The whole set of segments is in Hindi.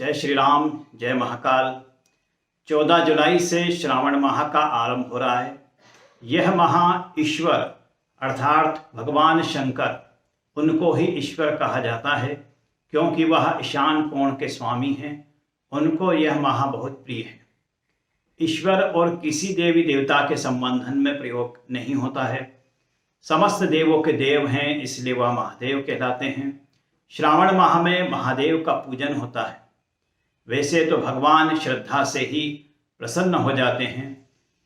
जय श्री राम, जय महाकाल। 14 जुलाई से श्रावण माह का आरंभ हो रहा है। यह माह ईश्वर अर्थात भगवान शंकर, उनको ही ईश्वर कहा जाता है क्योंकि वह ईशान कोण के स्वामी हैं। उनको यह माह बहुत प्रिय है। ईश्वर और किसी देवी देवता के संबंधन में प्रयोग नहीं होता है। समस्त देवों के देव हैं, इसलिए वह महादेव कहलाते हैं। श्रावण माह में महादेव का पूजन होता है। वैसे तो भगवान श्रद्धा से ही प्रसन्न हो जाते हैं,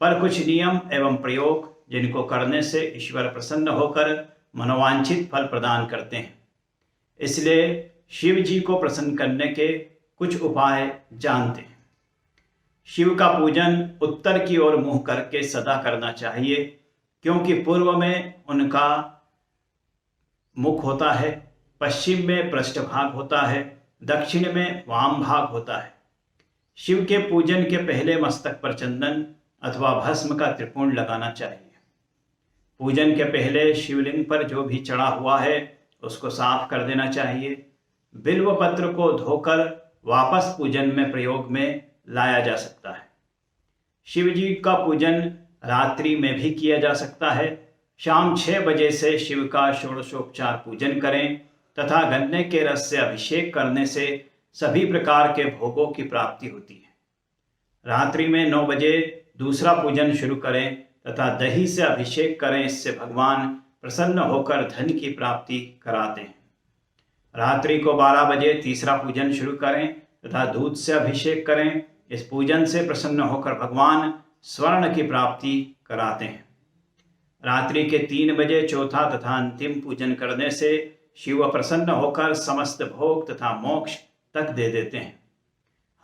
पर कुछ नियम एवं प्रयोग जिनको करने से ईश्वर प्रसन्न होकर मनोवांछित फल प्रदान करते हैं। इसलिए शिव जी को प्रसन्न करने के कुछ उपाय जानते हैं। शिव का पूजन उत्तर की ओर मुंह करके सदा करना चाहिए, क्योंकि पूर्व में उनका मुख होता है, पश्चिम में पृष्ठभाग होता है, दक्षिण में वाम भाग होता है। शिव के पूजन के पहले मस्तक पर चंदन अथवा भस्म का त्रिकोण लगाना चाहिए। पूजन के पहले शिवलिंग पर जो भी चढ़ा हुआ है उसको साफ कर देना चाहिए। बिल्व पत्र को धोकर वापस पूजन में प्रयोग में लाया जा सकता है। शिव जी का पूजन रात्रि में भी किया जा सकता है। शाम 6 बजे से शिव का षोडशोपचार पूजन करें तथा गन्ने के रस से अभिषेक करने से सभी प्रकार के भोगों की प्राप्ति होती है। रात्रि में 9 बजे दूसरा पूजन शुरू करें तथा दही से अभिषेक करें, इससे भगवान प्रसन्न होकर धन की प्राप्ति कराते हैं। रात्रि को 12 बजे तीसरा पूजन शुरू करें तथा दूध से अभिषेक करें। इस पूजन से प्रसन्न होकर भगवान स्वर्ण की प्राप्ति कराते हैं। रात्रि के 3 बजे चौथा तथा अंतिम पूजन करने से शिव प्रसन्न होकर समस्त भोग तथा मोक्ष तक दे देते हैं।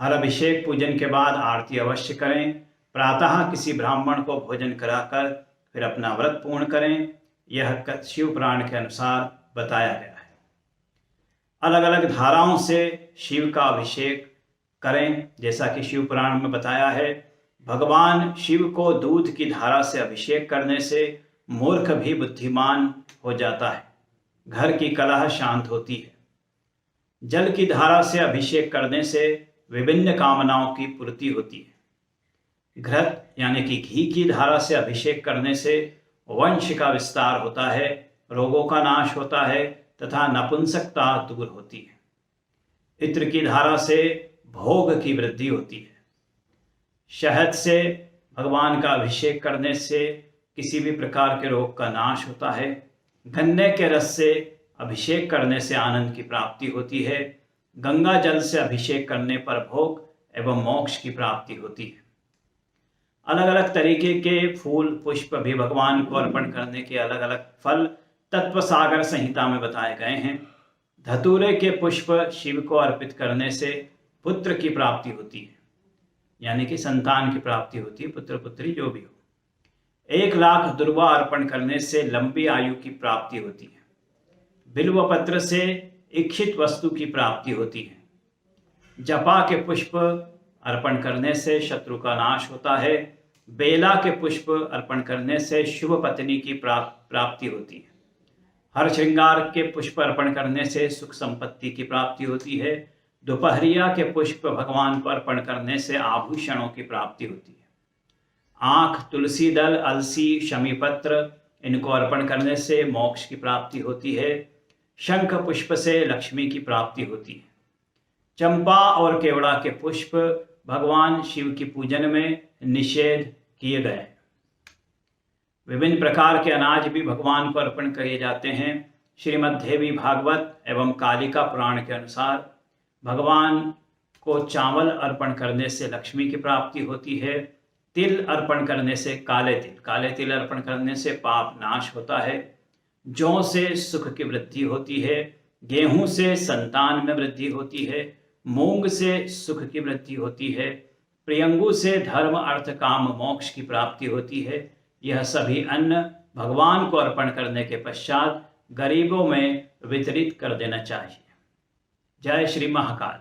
हर अभिषेक पूजन के बाद आरती अवश्य करें। प्रातः किसी ब्राह्मण को भोजन कराकर फिर अपना व्रत पूर्ण करें। यह शिव पुराण के अनुसार बताया गया है। अलग अलग धाराओं से शिव का अभिषेक करें, जैसा कि शिव पुराण में बताया है। भगवान शिव को दूध की धारा से अभिषेक करने से मूर्ख भी बुद्धिमान हो जाता है। घर की कलह शांत होती है। जल की धारा से अभिषेक करने से विभिन्न कामनाओं की पूर्ति होती है। घृत यानी कि घी की धारा से अभिषेक करने से वंश का विस्तार होता है, रोगों का नाश होता है तथा नपुंसकता दूर होती है। इत्र की धारा से भोग की वृद्धि होती है। शहद से भगवान का अभिषेक करने से किसी भी प्रकार के रोग का नाश होता है। गन्ने के रस से अभिषेक करने से आनंद की प्राप्ति होती है। गंगा जल से अभिषेक करने पर भोग एवं मोक्ष की प्राप्ति होती है। अलग अलग तरीके के फूल पुष्प भी भगवान को अर्पण करने के अलग अलग फल तत्व सागर संहिता में बताए गए हैं। धतूरे के पुष्प शिव को अर्पित करने से पुत्र की प्राप्ति होती है, यानी कि संतान की प्राप्ति होती है, पुत्र पुत्री जो भी हो। 1 लाख दुर्वा अर्पण करने से लंबी आयु की प्राप्ति होती है। बिल्व पत्र से इच्छित वस्तु की प्राप्ति होती है। जपा के पुष्प अर्पण करने से शत्रु का नाश होता है। बेला के पुष्प अर्पण करने से शुभ पत्नी की प्राप्ति होती है। हर श्रृंगार के पुष्प अर्पण करने से सुख संपत्ति की प्राप्ति होती है। दोपहरिया के पुष्प भगवान को अर्पण करने से आभूषणों की प्राप्ति होती है। आँख, तुलसी दल, अलसी, शमी पत्र, इनको अर्पण करने से मोक्ष की प्राप्ति होती है। शंख पुष्प से लक्ष्मी की प्राप्ति होती है। चंपा और केवड़ा के पुष्प भगवान शिव की पूजन में निषेध किए गए हैं। विभिन्न प्रकार के अनाज भी भगवान को अर्पण किए जाते हैं। श्रीमद्देवी भागवत एवं कालिका पुराण के अनुसार भगवान को चावल अर्पण करने से लक्ष्मी की प्राप्ति होती है। तिल अर्पण करने से काले तिल अर्पण करने से पाप नाश होता है। जौ से सुख की वृद्धि होती है। गेहूं से संतान में वृद्धि होती है। मूंग से सुख की वृद्धि होती है। प्रियंगु से धर्म अर्थ काम मोक्ष की प्राप्ति होती है। यह सभी अन्न भगवान को अर्पण करने के पश्चात गरीबों में वितरित कर देना चाहिए। जय श्री महाकाल।